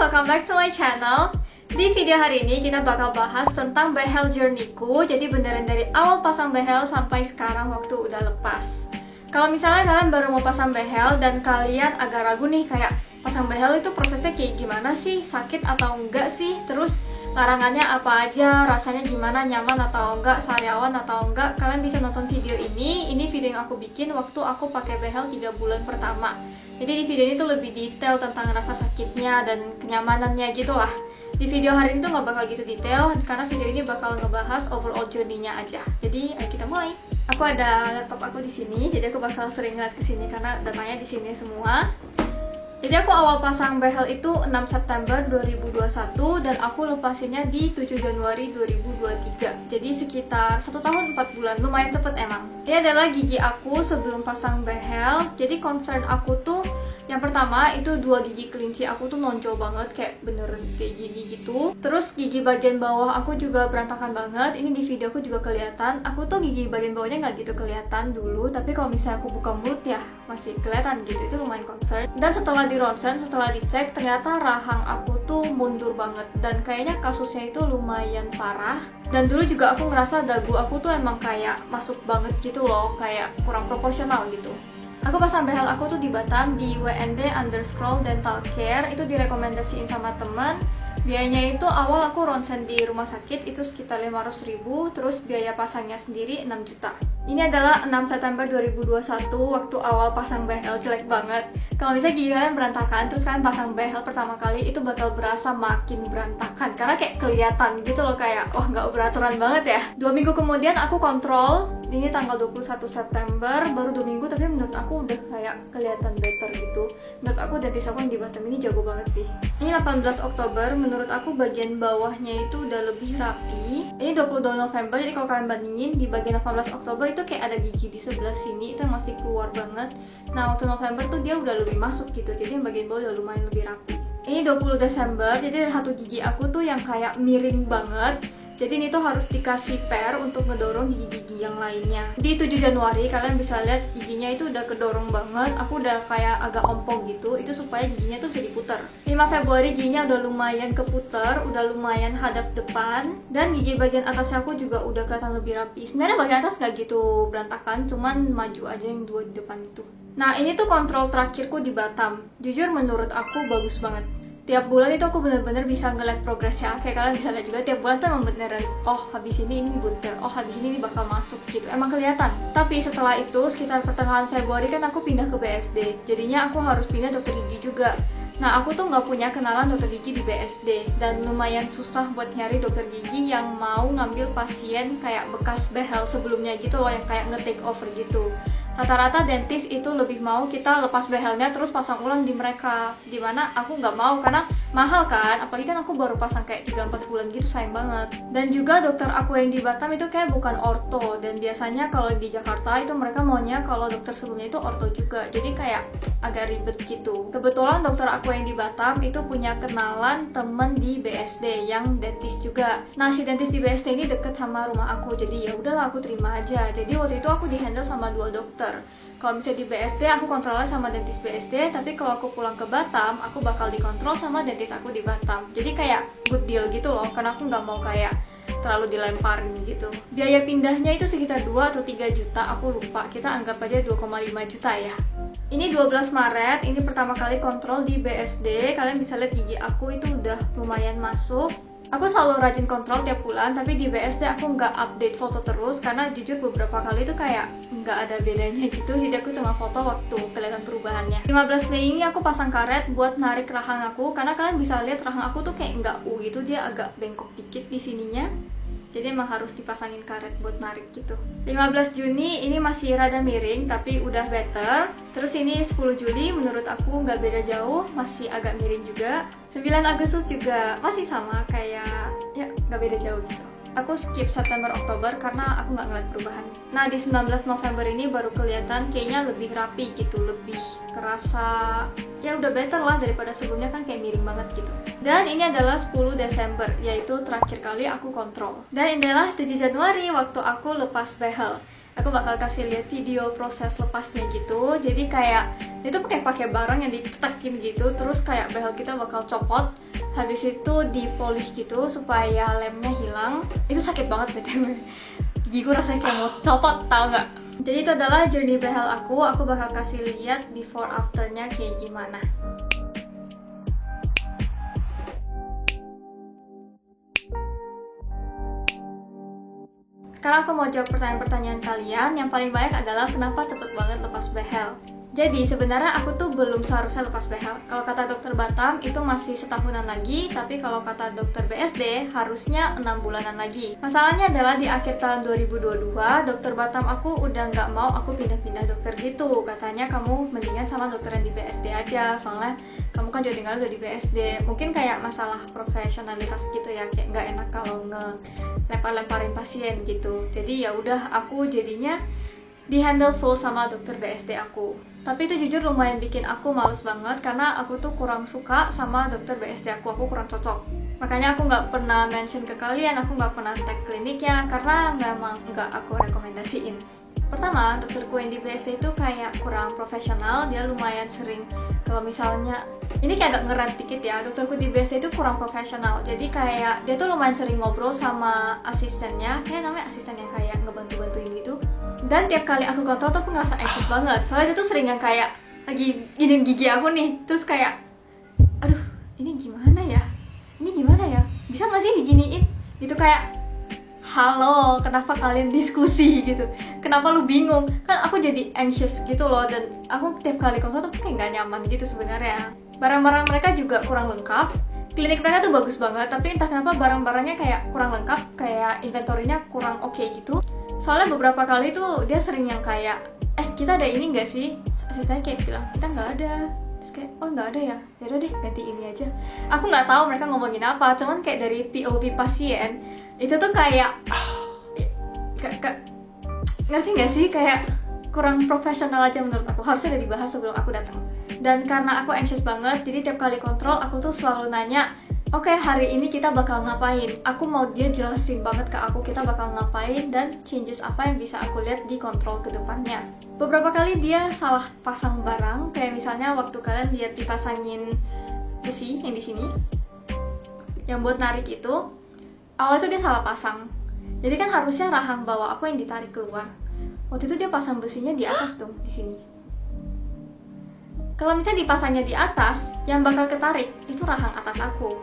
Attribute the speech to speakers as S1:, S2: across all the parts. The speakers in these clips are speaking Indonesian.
S1: welcome back to my channel. Di video hari ini kita bakal bahas tentang behel journey-ku. Jadi beneran dari awal pasang behel sampai sekarang waktu udah lepas. Kalau misalnya kalian baru mau pasang behel dan kalian agak ragu nih, kayak pasang behel itu prosesnya kayak gimana sih? Sakit atau enggak sih? Terus larangannya apa aja? Rasanya gimana? Nyaman atau enggak? Sariawan atau enggak? Kalian bisa nonton video ini. Ini video yang aku bikin waktu aku pakai behel 3 bulan pertama. Jadi di video ini tuh lebih detail tentang rasa sakitnya dan kenyamanannya gitu lah. Di video hari ini tuh nggak bakal gitu detail karena video ini bakal ngebahas overall journey-nya aja. Jadi ayo kita mulai. Aku ada laptop aku di sini, jadi aku bakal sering ngeliat ke sini karena datanya di sini semua. Jadi aku awal pasang behel itu 6 September 2021 dan aku lepasinnya di 7 Januari 2023. Jadi sekitar 1 tahun 4 bulan, lumayan cepet emang. Ini adalah gigi aku sebelum pasang behel. Jadi concern aku tuh yang pertama itu 2 gigi kelinci aku tuh nonjol banget, kayak beneran kayak gini gitu. Terus gigi bagian bawah aku juga berantakan banget. Ini di video aku juga kelihatan. Aku tuh gigi bagian bawahnya nggak gitu kelihatan dulu, tapi kalau misalnya aku buka mulut ya masih kelihatan gitu. Itu lumayan concern. Dan setelah di ronsen, setelah dicek, ternyata rahang aku tuh mundur banget dan kayaknya kasusnya itu lumayan parah. Dan dulu juga aku ngerasa dagu aku tuh emang kayak masuk banget gitu loh, kayak kurang proporsional gitu. Aku pasang behel aku tuh di Batam, di WND_Dental Care. Itu direkomendasiin sama temen. Biayanya itu awal aku ronsen di rumah sakit itu sekitar 500.000, terus biaya pasangnya sendiri 6 juta. Ini adalah 6 September 2021 waktu awal pasang behel, jelek banget. Kalau misalnya gigi kalian berantakan, terus kalian pasang behel pertama kali, itu bakal berasa makin berantakan karena kayak kelihatan gitu loh, kayak wah nggak beraturan banget ya. 2 minggu kemudian aku kontrol, ini tanggal 21 September, baru 2 minggu tapi menurut aku udah kayak kelihatan better gitu. Menurut aku dentis aku yang di Batam ini jago banget sih. Ini 18 Oktober, menurut aku bagian bawahnya itu udah lebih rapi. Ini 22 November, jadi kalau kalian bandingin di bagian 18 Oktober itu kayak ada gigi di sebelah sini itu yang masih keluar banget. Nah waktu November tuh dia udah lebih masuk gitu, jadi yang bagian bawah udah lumayan lebih rapi. Ini 20 Desember, jadi ada satu gigi aku tuh yang kayak miring banget. Jadi ini tuh harus dikasih per untuk ngedorong gigi-gigi yang lainnya. Di 7 Januari kalian bisa lihat giginya itu udah kedorong banget. Aku udah kayak agak ompong gitu. Itu supaya giginya tuh bisa diputer. 5 Februari giginya udah lumayan keputer, udah lumayan hadap depan. Dan gigi bagian atasnya aku juga udah kelihatan lebih rapi. Sebenarnya bagian atas nggak gitu berantakan, cuman maju aja yang 2 di depan itu. Nah ini tuh kontrol terakhirku di Batam. Jujur menurut aku bagus banget. Tiap bulan itu aku bener-bener bisa ngeliat progresnya. Kayak kalian bisa lihat juga tiap bulan tuh emang beneran, oh habis ini bunter, oh habis ini bakal masuk gitu, emang kelihatan. Tapi setelah itu sekitar pertengahan Februari kan aku pindah ke BSD, jadinya aku harus pindah dokter gigi juga. Nah aku tuh nggak punya kenalan dokter gigi di BSD dan lumayan susah buat nyari dokter gigi yang mau ngambil pasien kayak bekas behel sebelumnya gitu loh, yang kayak nge-take over gitu. Rata-rata dentis itu lebih mau kita lepas behelnya terus pasang ulang di mereka, dimana aku nggak mau karena mahal kan, apalagi kan aku baru pasang kayak 3-4 bulan gitu, sayang banget. Dan juga dokter aku yang di Batam itu kayak bukan orto, dan biasanya kalau di Jakarta itu mereka maunya kalau dokter sebelumnya itu orto juga, jadi kayak agak ribet gitu. Kebetulan dokter aku yang di Batam itu punya kenalan temen di BSD yang dentis juga. Nah si dentis di BSD ini deket sama rumah aku, jadi ya udahlah aku terima aja. Jadi waktu itu aku di handle sama 2 dokter. Kalau misalnya di BSD aku kontrolnya sama dentis BSD, tapi kalau aku pulang ke Batam aku bakal dikontrol sama dentis aku di Batam. Jadi kayak good deal gitu loh, karena aku nggak mau kayak terlalu dilemparin gitu. Biaya pindahnya itu sekitar 2 atau 3 juta, aku lupa. Kita anggap aja 2,5 juta ya. Ini 12 Maret, ini pertama kali kontrol di BSD. Kalian bisa lihat gigi aku itu udah lumayan masuk. Aku selalu rajin kontrol tiap bulan, tapi di BSD aku nggak update foto terus karena jujur beberapa kali itu kayak nggak ada bedanya gitu, jadi aku cuma foto waktu kelihatan perubahannya. 15 Mei ini aku pasang karet buat narik rahang aku, karena kalian bisa lihat rahang aku tuh kayak nggak gitu, dia agak bengkok dikit di sininya. Jadi emang harus dipasangin karet buat narik gitu. 15 Juni ini masih rada miring tapi udah better. Terus ini 10 Juli menurut aku nggak beda jauh, masih agak miring juga. 9 Agustus juga masih sama, kayak ya nggak beda jauh gitu. Aku skip September Oktober karena aku nggak ngeliat perubahan. Nah di 19 November ini baru kelihatan kayaknya lebih rapi gitu, lebih kerasa ya udah better lah daripada sebelumnya kan kayak miring banget gitu. Dan ini adalah 10 Desember, yaitu terakhir kali aku kontrol. Dan inilah 7 Januari waktu aku lepas behel. aku bakal kasih lihat video proses lepasnya gitu. Jadi kayak itu pakai barang yang dicetakin gitu, terus kayak behel kita bakal copot, habis itu dipolish gitu supaya lemnya hilang. Itu sakit banget btw, gigiku rasanya kayak mau copot, tau nggak? Jadi itu adalah journey behel aku bakal kasih lihat before afternya kayak gimana. Sekarang aku mau jawab pertanyaan-pertanyaan kalian. Yang paling banyak adalah kenapa cepet banget lepas behel. Jadi sebenarnya aku tuh belum seharusnya lepas behel. Kalau kata dokter Batam itu masih setahunan lagi, tapi kalau kata dokter BSD harusnya 6 bulanan lagi. Masalahnya adalah di akhir tahun 2022, dokter Batam aku udah nggak mau aku pindah-pindah dokter gitu. Katanya kamu mendingan sama dokter yang di BSD aja, soalnya kamu kan juga tinggal di BSD. Mungkin kayak masalah profesionalitas gitu ya, kayak nggak enak kalau ngelempar-lemparin pasien gitu. Jadi ya udah aku jadinya di handle full sama dokter BSD aku. Tapi itu jujur lumayan bikin aku males banget karena aku tuh kurang suka sama dokter BSD aku kurang cocok. Makanya aku nggak pernah mention ke kalian, aku nggak pernah tag kliniknya karena memang nggak aku rekomendasiin. Pertama, dokterku yang di BSD itu kayak kurang profesional, dia lumayan sering kalau misalnya ini kayak agak ngerant dikit ya, dokterku di BSD itu kurang profesional. Jadi kayak dia tuh lumayan sering ngobrol sama asistennya, kayak namanya asisten yang kayak ngebantu-bantuin gitu. Dan tiap kali aku kontrol tuh aku ngerasa anxious banget. Soalnya dia tuh sering yang kayak lagi giniin gigi aku nih, terus kayak aduh, ini gimana ya? Ini gimana ya? Bisa nggak sih diginiin? Itu kayak halo, kenapa kalian diskusi gitu? Kenapa lu bingung? Kan aku jadi anxious gitu loh, dan aku tiap kali kontrol tuh kayak nggak nyaman gitu sebenarnya. Barang-barang mereka juga kurang lengkap. Klinik mereka tuh bagus banget, tapi entah kenapa barang-barangnya kayak kurang lengkap, kayak inventory-nya kurang oke gitu. Soalnya beberapa kali tuh dia sering yang kayak, kita ada ini nggak sih? Asistennya kayak bilang, kita nggak ada. Terus kayak, oh nggak ada ya? Yaudah deh, ganti ini aja. Aku nggak tahu mereka ngomongin apa, cuman kayak dari POV pasien, itu tuh kayak ngerti nggak sih? Kayak kurang profesional aja menurut aku. Harusnya udah dibahas sebelum aku datang. Dan karena aku anxious banget, jadi tiap kali kontrol aku tuh selalu nanya, oke, hari ini kita bakal ngapain? Aku mau dia jelasin banget ke aku kita bakal ngapain dan changes apa yang bisa aku lihat di kontrol ke depannya. Beberapa kali dia salah pasang barang, kayak misalnya waktu kalian lihat dipasangin besi yang di sini, yang buat narik itu, awalnya tuh dia salah pasang. Jadi kan harusnya rahang bawah aku yang ditarik keluar. Waktu itu dia pasang besinya di atas dong, di sini. Kalau misalnya dipasangnya di atas, yang bakal ketarik itu rahang atas aku.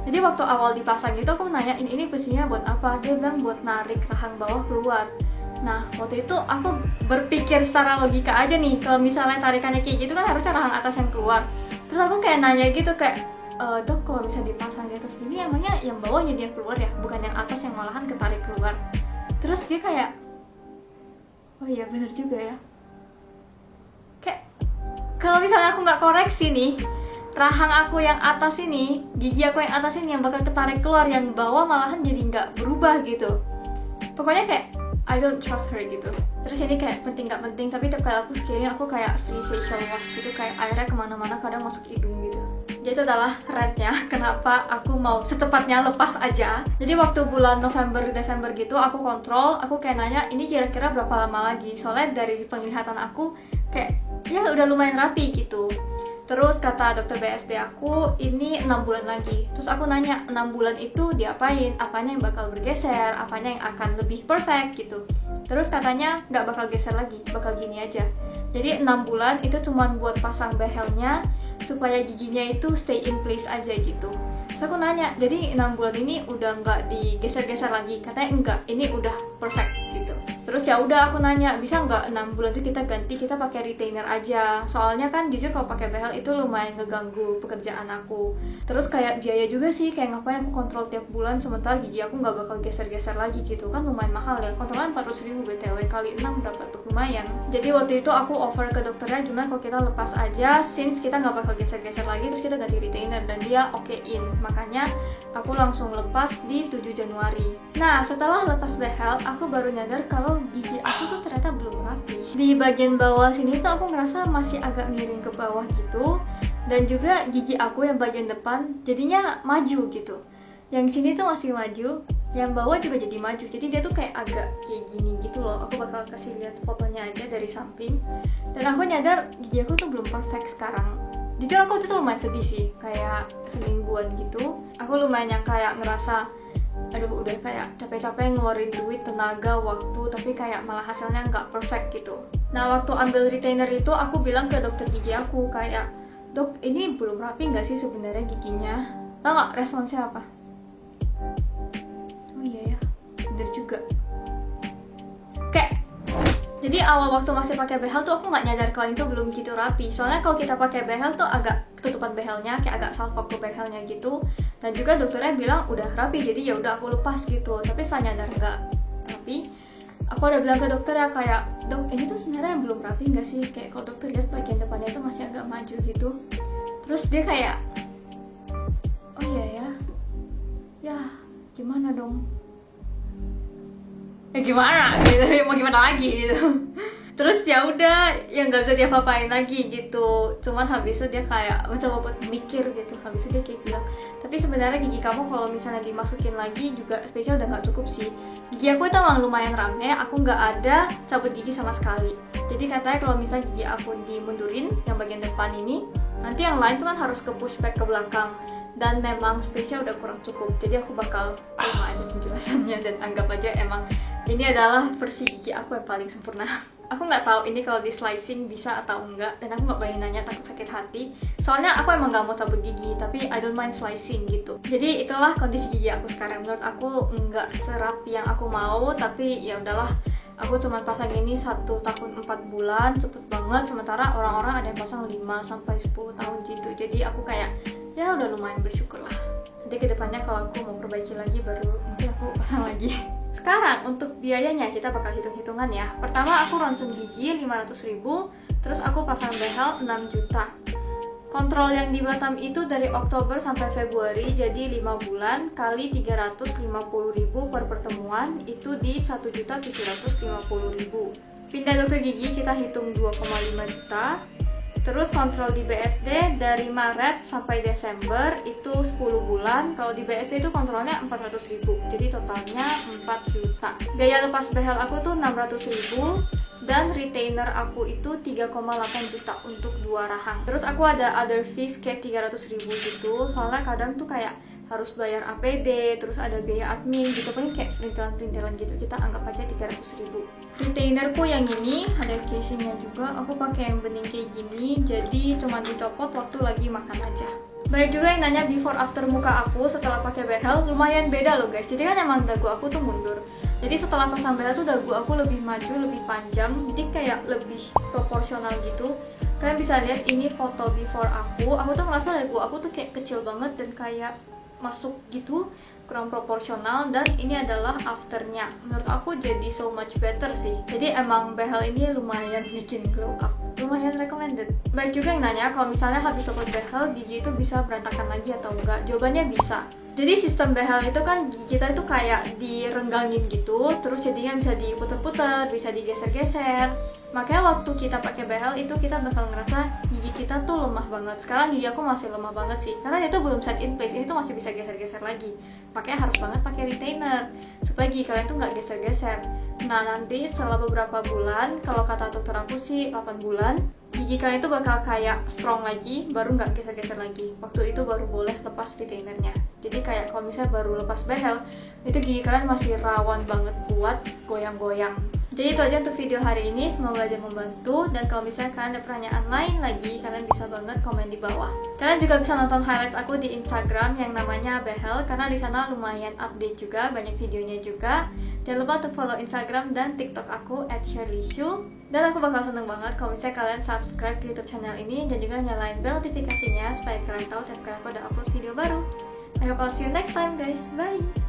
S1: Jadi waktu awal dipasang itu aku nanya, ini besinya buat apa? Dia bilang buat narik rahang bawah keluar. Nah, waktu itu aku berpikir secara logika aja nih, kalau misalnya tarikannya kayak gitu kan harusnya rahang atas yang keluar. Terus aku kayak nanya gitu, kayak, dok kalau misalnya dipasang di atas gini emangnya yang bawahnya dia keluar ya? Bukan yang atas yang malahan ketarik keluar. Terus dia kayak, oh iya bener juga ya. Kayak, kalau misalnya aku nggak koreksi nih, rahang aku yang atas ini, gigi aku yang atas ini yang bakal ketarik keluar, yang bawah malahan jadi nggak berubah gitu. Pokoknya kayak I don't trust her gitu. Terus ini kayak penting nggak penting, tapi tiap kali aku scaling aku kayak free facial wash gitu, kayak airnya kemana-mana, kadang masuk hidung gitu. Jadi itu adalah rantnya kenapa aku mau secepatnya lepas aja. Jadi waktu bulan November Desember gitu aku kontrol, aku kayak nanya ini kira-kira berapa lama lagi, soalnya dari penglihatan aku kayak ya udah lumayan rapi gitu. Terus kata dokter BSD aku ini 6 bulan lagi. Terus aku nanya 6 bulan itu diapain? Apanya yang bakal bergeser? Apanya yang akan lebih perfect gitu. Terus katanya nggak bakal geser lagi, bakal gini aja. Jadi 6 bulan itu cuma buat pasang behelnya supaya giginya itu stay in place aja gitu. Terus aku nanya, jadi 6 bulan ini udah nggak digeser-geser lagi? Katanya enggak, ini udah perfect gitu. Terus ya udah aku nanya, bisa nggak 6 bulan itu kita ganti, kita pakai retainer aja. Soalnya kan jujur kalau pakai behel itu lumayan ngeganggu pekerjaan aku. Terus kayak biaya juga sih, kayak ngapain aku kontrol tiap bulan sementara gigi aku nggak bakal geser-geser lagi gitu. Kan lumayan mahal ya, kontrolnya 400.000 BTW kali 6 berapa tuh, lumayan. Jadi waktu itu aku offer ke dokternya gimana kalau kita lepas aja, since kita nggak bakal geser-geser lagi, terus kita ganti retainer, dan dia okein. Makanya aku langsung lepas di 7 Januari. Nah setelah lepas behel, aku baru nyadar kalau gigi aku tuh ternyata belum rapi. Di bagian bawah sini tuh aku ngerasa masih agak miring ke bawah gitu, dan juga gigi aku yang bagian depan jadinya maju gitu. Yang sini tuh masih maju, yang bawah juga jadi maju, jadi dia tuh kayak agak kayak gini gitu loh. Aku bakal kasih lihat fotonya aja dari samping. Dan aku nyadar gigi aku tuh belum perfect sekarang. Jujur aku tuh lumayan sedih sih, kayak semingguan gitu aku lumayan yang kayak ngerasa aduh udah kayak capek-capek ngeluarin duit, tenaga, waktu, tapi kayak malah hasilnya nggak perfect gitu. Nah waktu ambil retainer itu aku bilang ke dokter gigi aku kayak, dok ini belum rapi nggak sih sebenarnya giginya? Tau nggak responsnya apa? Oh iya ya, bener juga. Kayak jadi awal waktu masih pakai behel tuh aku nggak nyadar kalau itu belum gitu rapi. Soalnya kalau kita pakai behel tuh agak ketutupan behelnya, kayak agak salfok ke behelnya gitu. Dan juga dokternya bilang udah rapi, jadi ya udah aku lepas gitu. Tapi saya nyadar nggak rapi. Aku udah bilang ke dokter ya kayak, dok ini tuh sebenarnya belum rapi nggak sih? Kayak kalau dokter lihat bagian depannya itu masih agak maju gitu. Terus dia kayak, oh iya ya, ya gimana dong? Ya gimana gitu, mau gimana lagi gitu. Terus ya udah, ya nggak bisa dia apa-apain lagi gitu. Cuman habis itu dia kayak mencoba buat mikir gitu. Habis itu dia kayak bilang, tapi sebenarnya gigi kamu kalau misalnya dimasukin lagi juga spesial udah nggak cukup sih. Gigi aku itu emang lumayan rame, aku nggak ada cabut gigi sama sekali. Jadi katanya kalau misalnya gigi aku dimundurin yang bagian depan ini, nanti yang lain tuh kan harus ke pushback ke belakang. Dan memang spesial udah kurang cukup. Jadi aku bakal terima aja penjelasannya dan anggap aja emang ini adalah versi gigi aku yang paling sempurna. Aku nggak tahu ini kalau di slicing bisa atau enggak, dan aku nggak berani nanya takut sakit hati. Soalnya aku emang nggak mau cabut gigi, tapi I don't mind slicing gitu. Jadi itulah kondisi gigi aku sekarang. Menurut aku nggak serapi yang aku mau, tapi ya udahlah. Aku cuma pasang ini 1 tahun 4 bulan, cepet banget. Sementara orang-orang ada yang pasang 5-10 tahun gitu. Jadi aku kayak ya udah lumayan bersyukur lah. Nanti kedepannya kalau aku mau perbaiki lagi baru mungkin aku pasang lagi. Sekarang untuk biayanya kita bakal hitung-hitungan ya. Pertama aku ronsen gigi 500.000, terus aku pasang behel 6 juta. Kontrol yang di Batam itu dari Oktober sampai Februari, jadi 5 bulan kali 350.000 per pertemuan itu di 1.750.000. Pindah dokter gigi kita hitung 2,5 juta. Terus kontrol di BSD dari Maret sampai Desember itu 10 bulan. Kalau di BSD itu kontrolnya 400.000. Jadi totalnya 4 juta. Biaya lepas behel aku tuh 600.000 dan retainer aku itu 3,8 juta untuk 2 rahang. Terus aku ada other fees kayak 300.000 gitu. Soalnya kadang tuh kayak harus bayar APD, terus ada biaya admin gitu, pokoknya kayak perintilan-perintilan gitu. Kita anggap aja 300.000. Retainerku yang ini ada casingnya juga. Aku pakai yang bening kayak gini, jadi cuma dicopot waktu lagi makan aja. Banyak juga yang nanya before after muka aku setelah pakai behel, lumayan beda loh guys. Jadi kan emang dagu aku tuh mundur. Jadi setelah pasang behel tuh dagu aku lebih maju, lebih panjang, jadi kayak lebih proporsional gitu. Kalian bisa lihat ini foto before aku tuh ngerasa dagu aku tuh kayak kecil banget dan kayak masuk gitu, kurang proporsional. Dan ini adalah afternya. Menurut aku jadi so much better sih. Jadi emang behel ini lumayan bikin glow up, lumayan recommended. Baik juga yang nanya kalau misalnya habis copot behel gigi itu bisa berantakan lagi atau enggak. Jawabannya bisa. Jadi sistem behel itu kan gigi kita itu kayak direnggangin gitu, terus jadinya bisa diputer-puter, bisa digeser-geser. Makanya waktu kita pakai behel itu kita bakal ngerasa gigi kita tuh lemah banget. Sekarang gigi aku masih lemah banget sih, karena itu belum set in place. Ini tuh masih bisa geser-geser lagi. Makanya harus banget pakai retainer supaya gigi kalian tuh nggak geser-geser. Nah nanti setelah beberapa bulan, kalau kata dokter aku sih 8 bulan, gigi kalian tuh bakal kayak strong lagi, baru nggak geser-geser lagi. Waktu itu baru boleh lepas retainernya. Jadi kayak kalau misalnya baru lepas behel, itu gigi kalian masih rawan banget buat goyang-goyang. Jadi itu aja untuk video hari ini, semoga aja membantu. Dan kalau misalnya kalian ada pertanyaan lain lagi, kalian bisa banget komen di bawah. Kalian juga bisa nonton highlights aku di Instagram yang namanya Behel, karena di sana lumayan update juga, banyak videonya juga. Jangan lupa untuk follow Instagram dan TikTok aku @shirleyshu. Dan aku bakal seneng banget kalau misalnya kalian subscribe ke YouTube channel ini dan juga nyalain bell notifikasinya supaya kalian tahu tiap kali aku ada upload video baru. I hope I'll see you next time guys, bye!